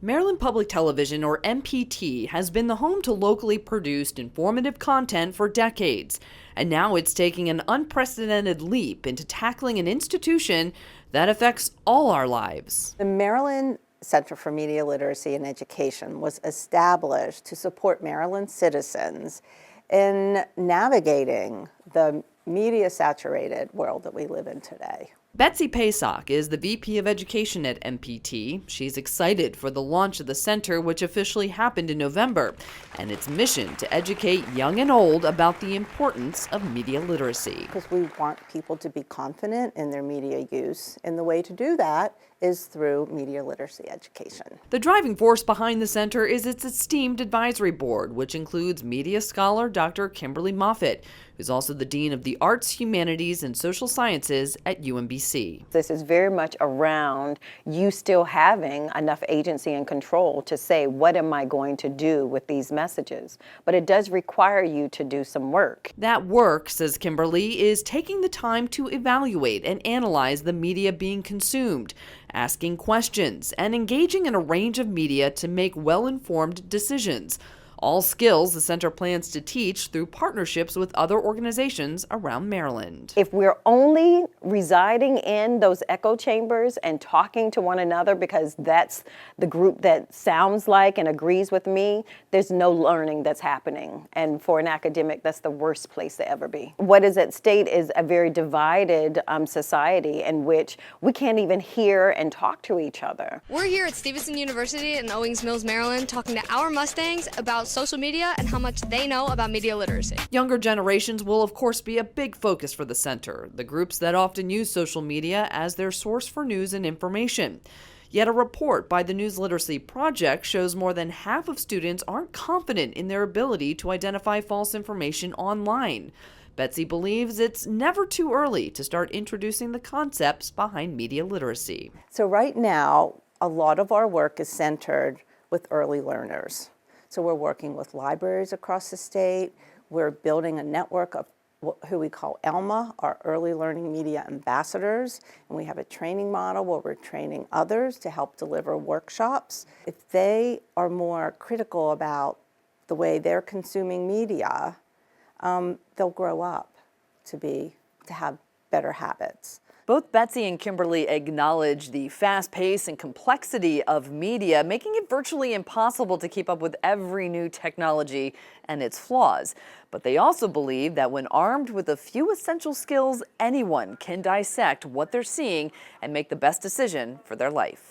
Maryland Public Television, or MPT, has been the home to locally produced informative content for decades, and now it's taking an unprecedented leap into tackling an institution that affects all our lives. The Maryland Center for Media Literacy and Education was established to support Maryland citizens in navigating the media-saturated world that we live in today. Betsy Peisach is the VP of Education at MPT. She's excited for the launch of the center, which officially happened in November, and its mission to educate young and old about the importance of media literacy. Because we want people to be confident in their media use, and the way to do that is through media literacy education. The driving force behind the center is its esteemed advisory board, which includes media scholar Dr. Kimberly Moffitt, who's also the Dean of the Arts, Humanities, and Social Sciences at UMBC. This is very much around you still having enough agency and control to say, what am I going to do with these messages? But it does require you to do some work. That work, says Kimberly, is taking the time to evaluate and analyze the media being consumed, asking questions, and engaging in a range of media to make well-informed decisions. All skills the center plans to teach through partnerships with other organizations around Maryland. If we're only residing in those echo chambers and talking to one another because that's the group that sounds like and agrees with me, there's no learning that's happening. And for an academic, that's the worst place to ever be. What is at stake is a very divided society in which we can't even hear and talk to each other. We're here at Stevenson University in Owings Mills, Maryland, talking to our Mustangs about social media and how much they know about media literacy. Younger generations will, of course, be a big focus for the center, the groups that often use social media as their source for news and information. Yet a report by the News Literacy Project shows more than half of students aren't confident in their ability to identify false information online. Betsy believes it's never too early to start introducing the concepts behind media literacy. So right now, a lot of our work is centered with early learners. So we're working with libraries across the state. We're building a network of who we call ELMA, our Early Learning Media Ambassadors. And we have a training model where we're training others to help deliver workshops. If they are more critical about the way they're consuming media, they'll grow up to have better habits. Both Betsy and Kimberly acknowledge the fast pace and complexity of media, making it virtually impossible to keep up with every new technology and its flaws. But they also believe that when armed with a few essential skills, anyone can dissect what they're seeing and make the best decision for their life.